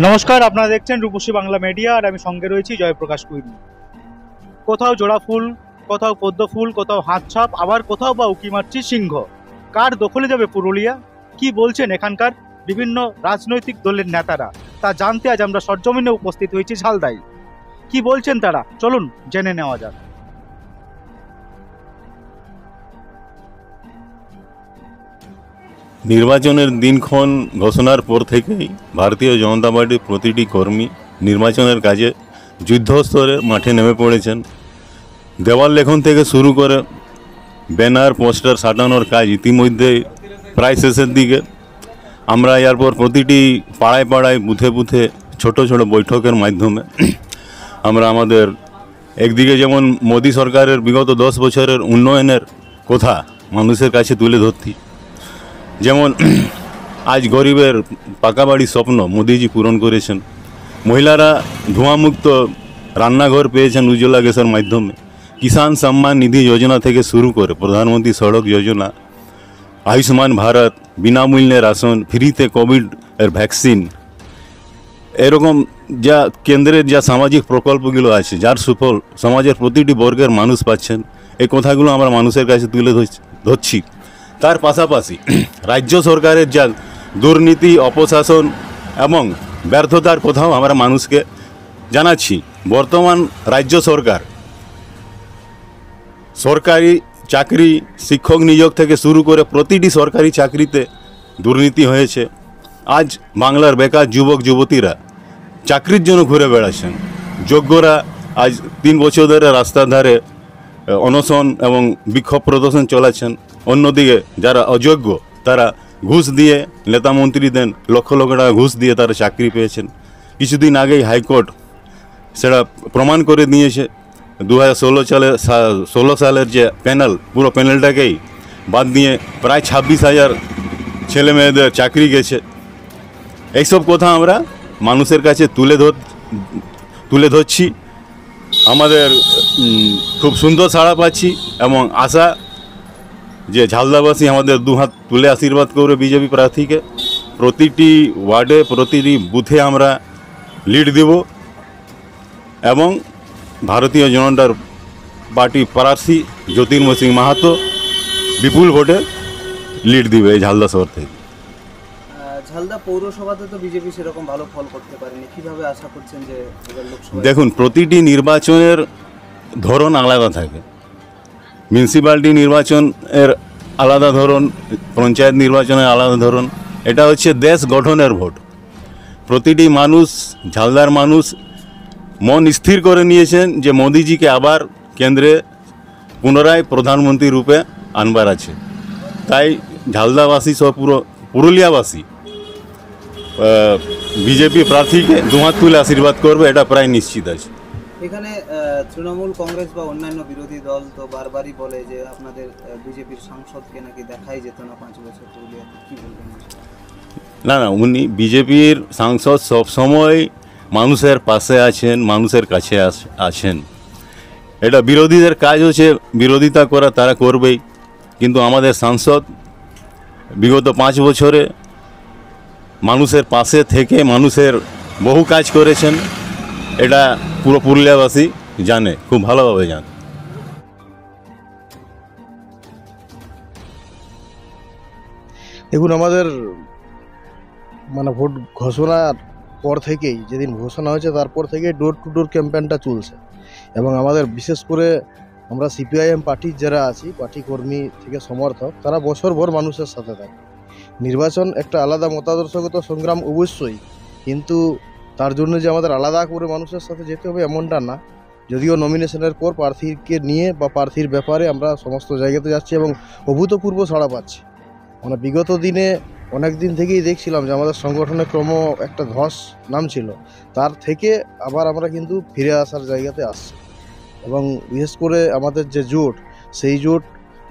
নমস্কার, আপনারা দেখছেন রূপসী বাংলা মিডিয়া আর আমি সঙ্গে রয়েছি জয়প্রকাশ কুইরি। কোথাও জোড়া ফুল, কোথাও পদ্ম ফুল, কোথাও হাত ছাপ, আবার কোথাও বা উকি মারছি সিংহ। কার দখলে যাবে পুরুলিয়া? কি বলছেন এখানকার বিভিন্ন রাজনৈতিক দলের নেতারা, তা জানতে আজ আমরা সরজমিনে উপস্থিত হয়েছি ঝালদায়। কি বলছেন তারা, চলুন জেনে নেওয়া যাক। নির্বাচনের দিনক্ষণ ঘোষণার পর থেকেই ভারতীয় জনতা পার্টির প্রতিটি কর্মী নির্বাচনের কাজে যুদ্ধস্তরে মাঠে নেমে পড়েছেন। দেওয়াল লেখন থেকে শুরু করে ব্যানার পোস্টার সাটানোর কাজ ইতিমধ্যে প্রায় শেষের দিকে। আমরা এরপর প্রতিটি পাড়ায় পাড়ায় বুথে বুথে ছোট ছোট বৈঠকের মাধ্যমে আমরা আমাদের একদিকে যেমন মোদী সরকারের বিগত 10 বছরের উন্নয়নের কথা মানুষের কাছে তুলে ধরছি। যেমন আজ গরিবের পাকা বাড়ির স্বপ্ন মোদিজি পূরণ করেছেন, মহিলারা ধোঁয়ামুক্ত রান্নাঘর পেয়েছেন উজ্জ্বলা গ্যাসের মাধ্যমে, কিষাণ সম্মান নিধি যোজনা থেকে শুরু করে প্রধানমন্ত্রী সড়ক যোজনা, আয়ুষ্মান ভারত, বিনামূল্যে রাশন, ফ্রিতে কোভিড এর ভ্যাকসিন, এরকম যা কেন্দ্রের যা সামাজিক প্রকল্পগুলো আছে যার সুফল সমাজের প্রতিটি বর্গের মানুষ পাচ্ছেন, এই কথাগুলো আমরা মানুষের কাছে তুলে ধরছি। তার পাশাপাশি রাজ্য সরকারের যা দুর্নীতি, অপশাসন এবং ব্যর্থতার কথাও আমরা মানুষকে জানাচ্ছি। বর্তমান রাজ্য সরকার সরকারি চাকরি, শিক্ষক নিয়োগ থেকে শুরু করে প্রতিটি সরকারি চাকরিতে দুর্নীতি হয়েছে। আজ বাংলার বেকার যুবক যুবতীরা চাকরির জন্য ঘুরে বেড়াচ্ছেন, যোগ্যরা আজ 3 বছর ধরে রাস্তার ধারে অনশন এবং বিক্ষোভ প্রদর্শন চলাচ্ছেন। অন্যদিকে যারা অযোগ্য তারা ঘুষ দিয়ে, নেতা মন্ত্রীদের লক্ষ লক্ষ টাকা ঘুষ দিয়ে তারা চাকরি পেয়েছেন। কিছুদিন আগেই হাইকোর্ট সেটা প্রমাণ করে দিয়েছে। 2016 সালের যে প্যানেল, পুরো প্যানেলটাকেই বাদ দিয়ে প্রায় 26,000 ছেলে মেয়েদের চাকরি গেছে। এইসব কথা আমরা মানুষের কাছে তুলে ধরছি। আমাদের খুব সুন্দর সাড়া পাচ্ছি এবং আশা যে ঝালদাবাসী আমাদের দুহাত তুলে আশীর্বাদ করবে বিজেপি প্রার্থীকে। প্রতিটি ওয়ার্ডে, প্রতিটি বুথে আমরা লিড দেব এবং ভারতীয় জনতা পার্টি প্রার্থী জ্যোতির্ময় সিং মাহাতো বিপুল ভোটে লিড দিবে এই ঝালদা শহর থেকে। ঝালদা পৌরসভাতে তো বিজেপি সেরকম ভালো ফল করতে পারেনি, কিভাবে আশা করছেন যে এবার লোকসভা? দেখুন, প্রতিটি নির্বাচনের ধরন আলাদা থাকে। মিউনিসিপ্যালিটি নির্বাচনের আলাদা ধরন, পঞ্চায়েত নির্বাচনের আলাদা ধরন। এটা হচ্ছে দেশ গঠনের ভোট। প্রতিটি মানুষ, ঝালদার মানুষ মন স্থির করে নিয়েছেন যে মোদিজিকে আবার কেন্দ্রে পুনরায় প্রধানমন্ত্রী রূপে আনবার আছে। তাই ঝালদাবাসী সহ পুরো পুরুলিয়াবাসী বিজেপি প্রার্থীকে দুহাত তুলে আশীর্বাদ করবে, এটা প্রায় নিশ্চিত আছে। এখানে তৃণমূল কংগ্রেস বা অন্যান্য বিরোধী দল তো বারবারই বলে যে আপনাদের বিজেপির সাংসদকে নাকি দেখাই যেত না 5 বছর পুরুলিয়াতে, কি বলবেন? না, উনি বিজেপির সাংসদ সবসময় মানুষের পাশে আছেন, মানুষের কাছে আছেন। এটা বিরোধীদের কাজ হচ্ছে বিরোধিতা করা, তারা করবেই। কিন্তু আমাদের সাংসদ বিগত 5 বছরে মানুষের পাশে থেকে মানুষের বহু কাজ করেছেন। এটা পুরো পুরুলিয়াবাসী জানে, খুব ভালোভাবে জানে। দেখুন, আমাদের ভোট ঘোষণার পর থেকেই, যেদিন ঘোষণা হয়েছে তারপর থেকেই ডোর টু ডোর ক্যাম্পেইনটা চলছে। এবং আমাদের বিশেষ করে আমরা সিপিআইএম পার্টির যারা আছি, পার্টি কর্মী থেকে সমর্থক, তারা বছরভর মানুষের সাথে থাকে। নির্বাচন একটা আলাদা মতাদর্শগত সংগ্রাম অবশ্যই, কিন্তু তার জন্য যে আমাদের আলাদা করে মানুষের সাথে যেতে হবে এমনটা না। যদিও নমিনেশনের পর প্রার্থীকে নিয়ে বা প্রার্থীর ব্যাপারে আমরা সমস্ত জায়গাতে যাচ্ছি এবং অভূতপূর্ব সাড়া পাচ্ছি। বিগত দিনে অনেক দিন থেকেই দেখছিলাম যে আমাদের সংগঠনে ক্রম একটা ধস নামছিল, তার থেকে আবার আমরা কিন্তু ফিরে আসার জায়গাতে আসছি। এবং বিশেষ করে আমাদের যে জোট, সেই জোট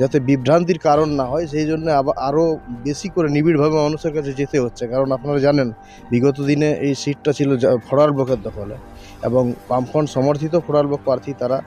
যাতে বিভ্রান্তির কারণ না হয় সেই জন্য আরও বেশি করে নিবিড়ভাবে মানুষের কাছে যেতে হচ্ছে। কারণ আপনারা জানেন বিগত দিনে এই সিটটা ছিল ফরওয়ার্ড ব্লকের দখলে এবং বামফ্রন্ট সমর্থিত ফরওয়ার্ড ব্লক প্রার্থী তারা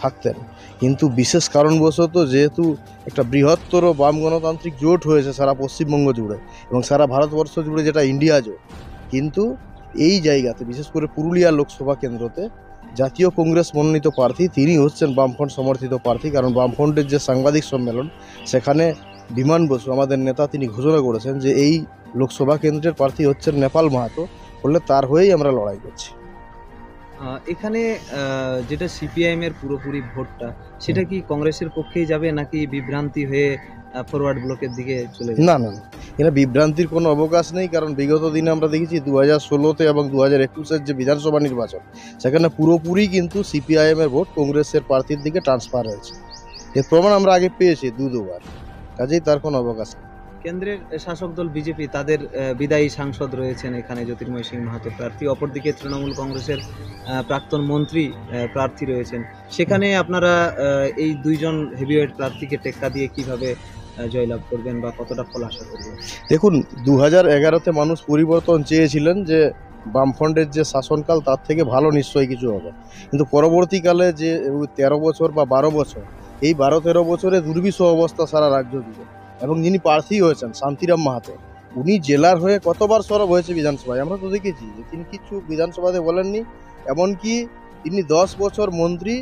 থাকতেন। কিন্তু বিশেষ কারণবশত যেহেতু একটা বৃহত্তর বাম গণতান্ত্রিক জোট হয়েছে সারা পশ্চিমবঙ্গ জুড়ে এবং সারা ভারতবর্ষ জুড়ে, যেটা ইন্ডিয়া জোট, কিন্তু এই জায়গাতে বিশেষ করে পুরুলিয়া লোকসভা কেন্দ্রতে জাতীয় কংগ্রেস মনোনীত প্রার্থী তিনি হচ্ছেন বামফ্রন্ট সমর্থিত প্রার্থী। কারণ বামফ্রন্টের যে সাংবাদিক সম্মেলন সেখানে বিমান বসু আমাদের নেতা তিনি ঘোষণা করেছেন যে এই লোকসভা কেন্দ্রের প্রার্থী হচ্ছেন নেপাল মাহাতো, বললে তার হয়েই আমরা লড়াই করছি। এখানে যেটা সিপিআইএম এর পুরোপুরি ভোটটা, সেটা কি কংগ্রেসের পক্ষেই যাবে নাকি বিভ্রান্তি হয়ে ফরওয়ার্ড ব্লকের দিকে চলে যাবে? না না না, এখানে বিভ্রান্তির কোনো অবকাশ নেই। কারণ বিগত দিনে আমরা দেখেছি 2016-তে এবং 2021-এর যে বিধানসভা নির্বাচন, সেখানে পুরোপুরি কিন্তু সিপিআইএম এর ভোট কংগ্রেসের প্রার্থীর দিকে ট্রান্সফার হয়েছে। এর প্রমাণ আমরা আগে পেয়েছি দুবার, কাজেই তার কোনো অবকাশ নেই। কেন্দ্রের শাসক দল বিজেপি তাদের বিদায়ী সাংসদ রয়েছেন এখানে জ্যোতির্ময় সিং মাহাতো প্রার্থী, অপরদিকে তৃণমূল কংগ্রেসের প্রাক্তন মন্ত্রী প্রার্থী রয়েছেন। সেখানে আপনারা এই দুইজন হেভিওয়েট প্রার্থীকে টেক্কা দিয়ে কিভাবে জয়লাভ করবেন বা কতটা ফল আশা করবেন? দেখুন, 2011-তে মানুষ পরিবর্তন চেয়েছিলেন যে বামফ্রন্টের যে শাসনকাল তার থেকে ভালো নিশ্চয়ই কিছু হবে, কিন্তু পরবর্তীকালে যে 13 বছর বা 12 বছর, এই 12-13 বছরে দুর্বিষহ অবস্থা সারা রাজ্য জুড়ে। এবং যিনি প্রার্থী হয়েছেন শান্তিরাম মাহাতো, উনি জেলার হয়ে কতবার সরব হয়েছে বিধানসভায়, আমরা তো দেখেছি যে তিনি কিছু বিধানসভাতে বলেননি। এমনকি তিনি 10 বছর মন্ত্রী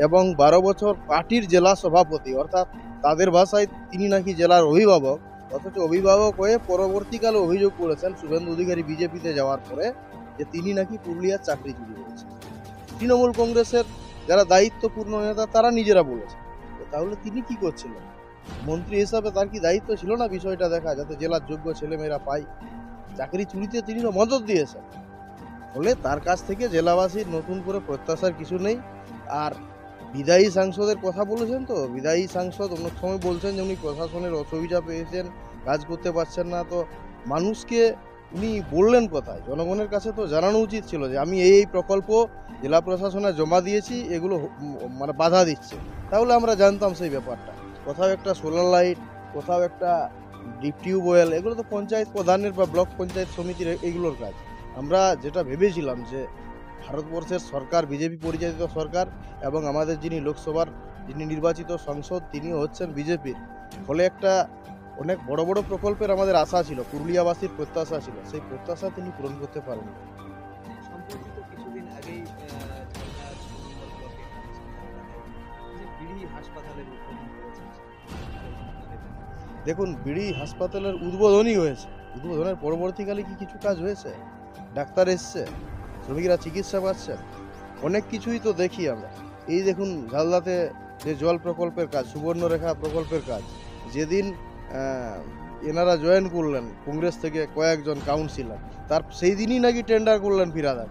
এবং 12 বছর পার্টির জেলা সভাপতি, অর্থাৎ তাদের ভাষায় তিনি নাকি জেলার অভিভাবক। অথচ অভিভাবক হয়ে পরবর্তীকালে অভিযোগ করেছেন শুভেন্দু অধিকারী বিজেপিতে যাওয়ার পরে যে তিনি নাকি পুরুলিয়ার চাকরি চুরি করেছেন। তৃণমূল কংগ্রেসের যারা দায়িত্বপূর্ণ নেতা তারা নিজেরা বলেছে। তাহলে তিনি কি করছিলেন? মন্ত্রী হিসাবে তার কি দায়িত্ব ছিল না বিষয়টা দেখা, যাতে জেলার যোগ্য ছেলেমেয়েরা পায়? চাকরি চুরিতে তিনি তো মদত দিয়েছেন। ফলে তার কাছ থেকে জেলাবাসীর নতুন করে প্রত্যাশার কিছু নেই। আর বিদায়ী সাংসদের কথা বলেছেন, তো বিদায়ী সাংসদ অনেক সময় বলছেন যে উনি প্রশাসনের অসুবিধা পেয়েছেন, কাজ করতে পারছেন না। তো মানুষকে উনি বললেন কোথায়? জনগণের কাছে তো জানানো উচিত ছিল যে আমি এই প্রকল্প জেলা প্রশাসনে জমা দিয়েছি, এগুলো মানে বাধা দিচ্ছে। তাহলে আমরা জানতাম সেই ব্যাপারটা। কোথাও একটা সোলার লাইট, কোথাও একটা ডিপ টিউবওয়েল, এগুলো তো পঞ্চায়েত প্রধানের বা ব্লক পঞ্চায়েত সমিতির এগুলোর কাজ। আমরা যেটা ভেবেছিলাম যে ভারতবর্ষের সরকার বিজেপি পরিচালিত সরকার এবং আমাদের যিনি লোকসভার যিনি নির্বাচিত সাংসদ তিনিও হচ্ছেন বিজেপির, ফলে একটা অনেক বড় বড় প্রকল্পের আমাদের আশা ছিল, পুরুলিয়াবাসীর প্রত্যাশা ছিল, সেই প্রত্যাশা তিনি পূরণ করতে পারেন। সম্প্রতি তো কিছুদিন আগেই হাসপাতালের উদ্বোধন করেছেন। দেখুন, বিড়ি হাসপাতালের উদ্বোধনই হয়েছে, উদ্বোধনের পরবর্তীকালে কি কিছু কাজ হয়েছে? ডাক্তার এসছে, শ্রমিকরা চিকিৎসা পাচ্ছেন, অনেক কিছুই তো দেখি আমরা। এই দেখুন ঝালদাতে যে জল প্রকল্পের কাজ, সুবর্ণরেখা প্রকল্পের কাজ, যেদিন এনারা জয়েন করলেন কংগ্রেস থেকে কয়েকজন কাউন্সিলর, তার সেই দিনই নাকি টেন্ডার করলেন ফিরাদার।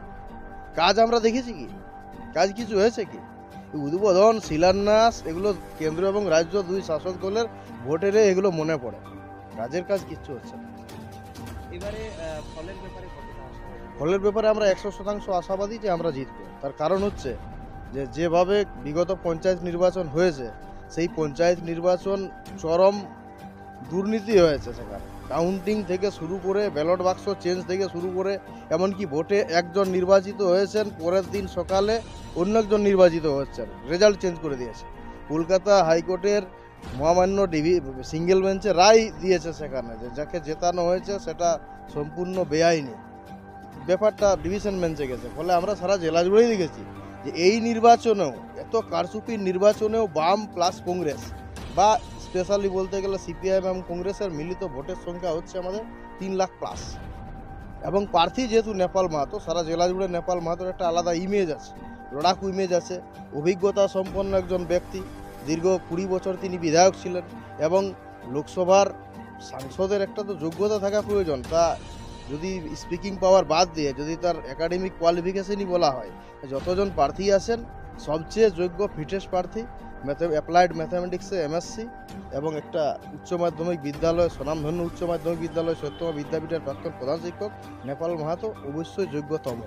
কাজ আমরা দেখেছি কি? কাজ কিছু হয়েছে কি? উদ্বোধন, শিলান্যাস, এগুলো কেন্দ্র এবং রাজ্য দুই শাসক দলের ভোটেরে এগুলো মনে পড়ে, কাজের কাজ কিচ্ছু হচ্ছে না। এবারে ফলের ব্যাপারে কতটা আশাবাদী? ফলের ব্যাপারে আমরা 100% আশাবাদী যে আমরা জিতব। তার কারণ হচ্ছে যে যেভাবে বিগত পঞ্চায়েত নির্বাচন হয়েছে, সেই পঞ্চায়েত নির্বাচন চরম দুর্নীতি হয়েছে। সেখানে কাউন্টিং থেকে শুরু করে ব্যালট বাক্স চেঞ্জ থেকে শুরু করে, এমনকি ভোটে একজন নির্বাচিত হয়েছেন, পরের দিন সকালে অন্য একজন নির্বাচিত হচ্ছেন, রেজাল্ট চেঞ্জ করে দিয়েছে। কলকাতা হাইকোর্টের মহামান্য সিঙ্গেল বেঞ্চে রায় দিয়েছে সেখানে যে যাকে জেতানো হয়েছে সেটা সম্পূর্ণ বেআইনি। ব্যাপারটা ডিভিশন বেঞ্চে গেছে। ফলে আমরা সারা জেলা জুড়েই দেখেছি যে এই নির্বাচনেও, এত কারচুপির নির্বাচনেও বাম প্লাস কংগ্রেস, বা স্পেশালি বলতে গেলে সিপিআইএম এবং কংগ্রেসের মিলিত ভোটের সংখ্যা হচ্ছে আমাদের 3 লাখ প্লাস। এবং প্রার্থী যেহেতু নেপাল মাহাতো, সারা জেলা জুড়ে নেপাল মাহাতোর একটা আলাদা ইমেজ আছে, লড়াকু ইমেজ আছে, অভিজ্ঞতা সম্পন্ন একজন ব্যক্তি। দীর্ঘ 20 বছর তিনি বিধায়ক ছিলেন এবং লোকসভার সাংসদের একটা তো যোগ্যতা থাকা প্রয়োজন। তা যদি স্পিকিং পাওয়ার বাদ দিয়ে যদি তার একাডেমিক কোয়ালিফিকেশনই বলা হয়, যতজন প্রার্থী আছেন সবচেয়ে যোগ্য ফিটেস্ট প্রার্থী, অ্যাপ্লাইড ম্যাথামেটিক্সে এমএসসি এবং একটা উচ্চ মাধ্যমিক বিদ্যালয়, স্বনামধন্য উচ্চ মাধ্যমিক বিদ্যালয় সত্যমা বিদ্যাপীঠের প্রাক্তন প্রধান শিক্ষক নেপাল মাহাতো অবশ্যই যোগ্যতম।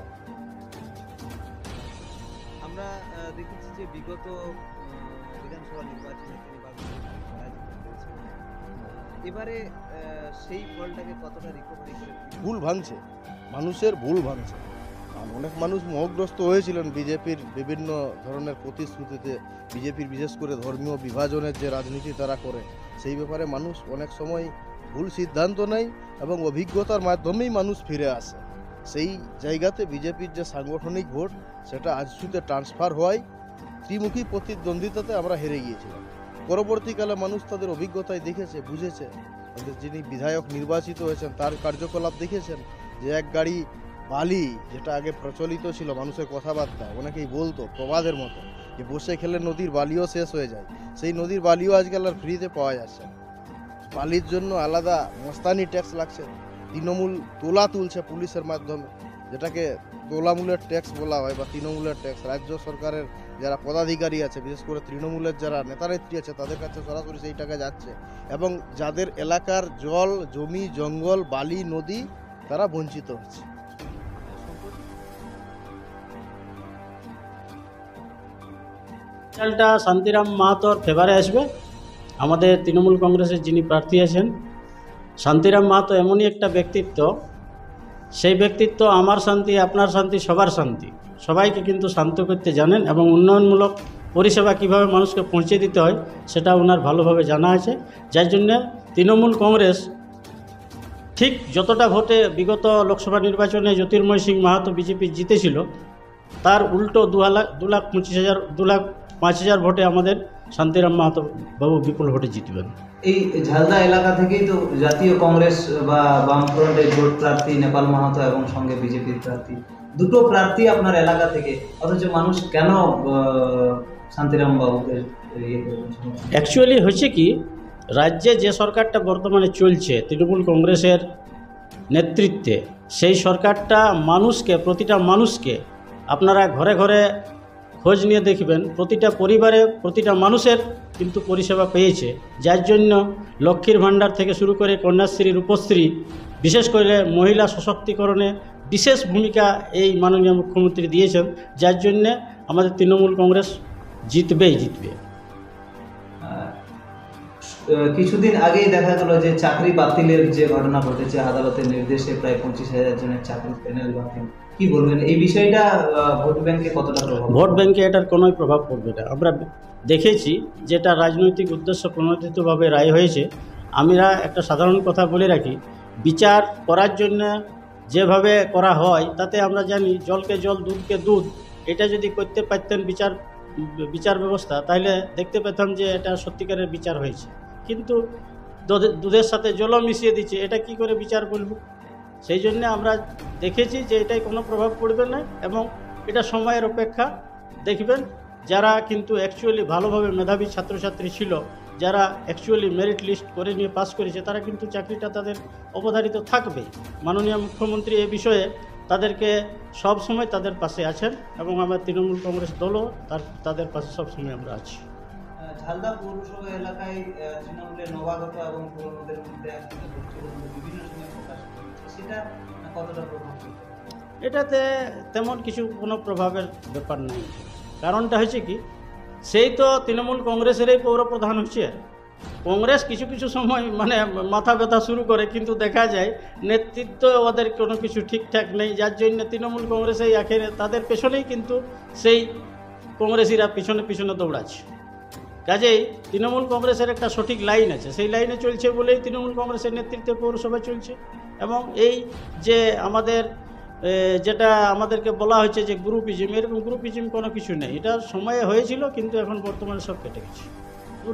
আমরা দেখেছি যে বিগত বিধানসভা নির্বাচনে তিনি পরাজিত হয়েছিলেন। এবারে সেই ফলটাকে কতটা রিকভারি করে? ভুল ভাঙছে, মানুষের ভুল ভাঙছে। অনেক মানুষ মোহগ্রস্ত হয়েছিলেন বিজেপির বিভিন্ন ধরনের প্রতিশ্রুতিতে। বিজেপির বিশেষ করে ধর্মীয় বিভাজনের যে রাজনীতি তারা করে, সেই ব্যাপারে মানুষ অনেক সময় ভুল সিদ্ধান্ত নেয় এবং অভিজ্ঞতার মাধ্যমেই মানুষ ফিরে আসে। সেই জায়গাতে বিজেপির যে সাংগঠনিক ভোট সেটা আজসুতে ট্রান্সফার হওয়ায় ত্রিমুখী প্রতিদ্বন্দ্বিতাতে আমরা হেরে গিয়েছিলাম। পরবর্তীকালে মানুষ তাদের অভিজ্ঞতায় দেখেছে, বুঝেছে, তাদের যিনি বিধায়ক নির্বাচিত হয়েছেন তার কার্যকলাপ দেখেছেন, যে এক গাড়ি বালি, যেটা আগে প্রচলিত ছিল মানুষের কথাবার্তা, অনেকেই বলতো প্রবাদের মতো যে বসে খেলে নদীর বালিও শেষ হয়ে যায়, সেই নদীর বালিও আজকাল আর ফ্রিতে পাওয়া যাচ্ছে না। বালির জন্য আলাদা মস্তানি ট্যাক্স লাগছে, তৃণমূল তোলা তুলছে পুলিশের মাধ্যমে, যেটাকে তোলামূলের ট্যাক্স বলা হয় বা তৃণমূলের ট্যাক্স। রাজ্য সরকারের যারা পদাধিকারী আছে, বিশেষ করে তৃণমূলের যারা নেতানেত্রী আছে, তাদের কাছে সরাসরি সেই টাকা যাচ্ছে এবং যাদের এলাকার জল, জমি, জঙ্গল, বালি, নদী তারা বঞ্চিত হচ্ছে। রেজাল্টটা শান্তিরাম মাহাতোর ফেভারে আসবে। আমাদের তৃণমূল কংগ্রেসের যিনি প্রার্থী আছেন শান্তিরাম মাহাতো এমনই একটা ব্যক্তিত্ব, সেই ব্যক্তিত্ব আমার শান্তি, আপনার শান্তি, সবার শান্তি, সবাইকে কিন্তু শান্ত করতে জানেন এবং উন্নয়নমূলক পরিষেবা কীভাবে মানুষকে পৌঁছে দিতে হয় সেটা ওনার ভালোভাবে জানা আছে। যার জন্যে তৃণমূল কংগ্রেস ঠিক যতটা ভোটে বিগত লোকসভা নির্বাচনে জ্যোতির্ময় সিং মাহাতো বিজেপি জিতেছিল, তার উল্টো 2,05,000 ভোটে আমাদের শান্তিরাম মাহাতো বাবু বিপুল ভোটে জিতবেন। এই ঝালদা এলাকা থেকেই তো জাতীয় কংগ্রেস বা বামফ্রন্টের জোট প্রার্থী নেপাল মাহাতো এবং সঙ্গে বিজেপির প্রার্থী, দুটো প্রার্থী আপনার এলাকা থেকে, অথচ মানুষ কেন শান্তিরাম বাবুকে ইয়ে করবেন? অ্যাকচুয়ালি হয়েছে কি, রাজ্যে যে সরকারটা বর্তমানে চলছে তৃণমূল কংগ্রেসের নেতৃত্বে, সেই সরকারটা মানুষকে, প্রতিটা মানুষকে আপনারা ঘরে ঘরে খোঁজ নিয়ে দেখবেন, প্রতিটা পরিবারে, প্রতিটা মানুষের কিন্তু পরিষেবা পেয়েছে। যার জন্য লক্ষ্মীর ভাণ্ডার থেকে শুরু করে কন্যাশ্রী, রূপশ্রী, বিশেষ করে মহিলা সশক্তিকরণে বিশেষ ভূমিকা এই মাননীয় মুখ্যমন্ত্রী দিয়েছেন। যার জন্যে আমাদের তৃণমূল কংগ্রেস জিতবে। কিছুদিন আগেই দেখা গেল যে চাকরি বাতিলের যে ঘটনা ঘটেছে, আদালতের নির্দেশে প্রায় 25,000 জনের চাকরি প্যানেল বাতিল। কি বলবেন এই বিষয়টা? ভোট ব্যাংকে কতটা প্রভাব? ভোট ব্যাংকে এটার কোনোই প্রভাব পড়বে না। আমরা দেখেছি যেটা রাজনৈতিক উদ্দেশ্য প্রণোদিতভাবে রায় হয়েছে। আমরা একটা সাধারণ কথা বলে রাখি, বিচার করার জন্য যেভাবে করা হয় তাতে আমরা জানি জলকে জল, দুধকে দুধ, এটা যদি করতে পারতেন বিচার ব্যবস্থা, তাহলে দেখতে পেতাম যে এটা সত্যিকারের বিচার হয়েছে। কিন্তু দুধের সাথে জলও মিশিয়ে দিচ্ছে, এটা কি করে বিচার বলব? সেই জন্য আমরা দেখেছি যে এটাই কোনো প্রভাব পড়বে না এবং এটা সময়ের অপেক্ষা। দেখবেন যারা কিন্তু অ্যাকচুয়ালি ভালোভাবে মেধাবী ছাত্রছাত্রী ছিল, যারা অ্যাকচুয়ালি মেরিট লিস্ট করে নিয়ে পাস করেছে, তারা কিন্তু চাকরিটা তাদের অবধারিত থাকবে। মাননীয় মুখ্যমন্ত্রী এ বিষয়ে তাদেরকে সব সময় তাদের পাশে আছেন এবং আমার তৃণমূল কংগ্রেস দলও তাদের পাশে সবসময় আমরা আছি। ঝালদা পৌরসভা এলাকায় তৃণমূলের নবাগত এবং পুরনোদের মধ্যে বিভিন্ন সময় প্রকাশ করেছে, সেটা কতটা প্রভাব পড়বে? এটাতে তেমন কিছু কোনো প্রভাবের ব্যাপার নেই। কারণটা হয়েছে কি, সেই তো তৃণমূল কংগ্রেসেরই পৌরপ্রধান হচ্ছে। কংগ্রেস কিছু কিছু সময় মানে মাথা ব্যথা শুরু করে, কিন্তু দেখা যায় নেতৃত্ব ওদের কোনো কিছু ঠিকঠাক নেই। যার জন্য তৃণমূল কংগ্রেসেই আখেরে তাদের পেছনেই কিন্তু সেই কংগ্রেসিরা পিছনে দৌড়াচ্ছে। কাজেই তৃণমূল কংগ্রেসের একটা সঠিক লাইন আছে, সেই লাইনে চলছে বলেই তৃণমূল কংগ্রেসের নেতৃত্বে পৌরসভা চলছে। এবং এই যে আমাদের যেটা আমাদেরকে বলা হয়েছে যে গ্রুপিজম, এরকম গ্রুপিজম কোনো কিছু নেই। এটা সময়ে হয়েছিল, কিন্তু এখন বর্তমানে সব কেটে গেছে।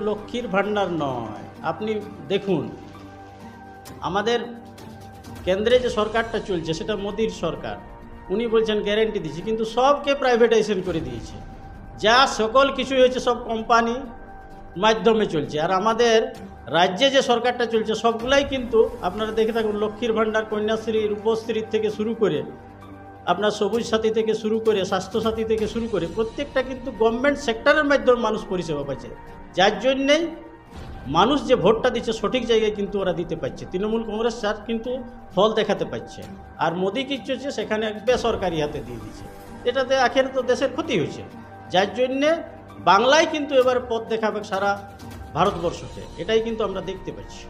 লক্ষ্মীর ভাণ্ডার নয়, আপনি দেখুন আমাদের কেন্দ্রে যে সরকারটা চলছে সেটা মোদির সরকার। উনি বলছেন গ্যারেন্টি দিচ্ছে, কিন্তু সবকে প্রাইভেটাইজেশন করে দিয়েছে। যা সকল কিছুই হচ্ছে সব কোম্পানি মাধ্যমে চলছে। আর আমাদের রাজ্যে যে সরকারটা চলছে সবগুলাই কিন্তু আপনারা দেখে থাকুন, লক্ষ্মীর ভাণ্ডার, কন্যাশ্রী, রূপশ্রী থেকে শুরু করে আপনার সবুজ সাথী থেকে শুরু করে স্বাস্থ্যসাথী থেকে শুরু করে প্রত্যেকটা কিন্তু গভর্নমেন্ট সেক্টরের মাধ্যমে মানুষ পরিষেবা পাচ্ছে। যার জন্যেই মানুষ যে ভোটটা দিচ্ছে সঠিক জায়গায় কিন্তু ওরা দিতে পারছে। তৃণমূল কংগ্রেস তার কিন্তু ফল দেখাতে পারছে, আর মোদি কি হচ্ছে সেখানে বেসরকারি হাতে দিয়ে দিচ্ছে। এটাতে আখের তো দেশের ক্ষতি হয়েছে। যার জন্যে বাংলায় কিন্তু এবার পথ দেখাবে সারা ভারতবর্ষকে, এটাই কিন্তু আমরা দেখতে পাচ্ছি।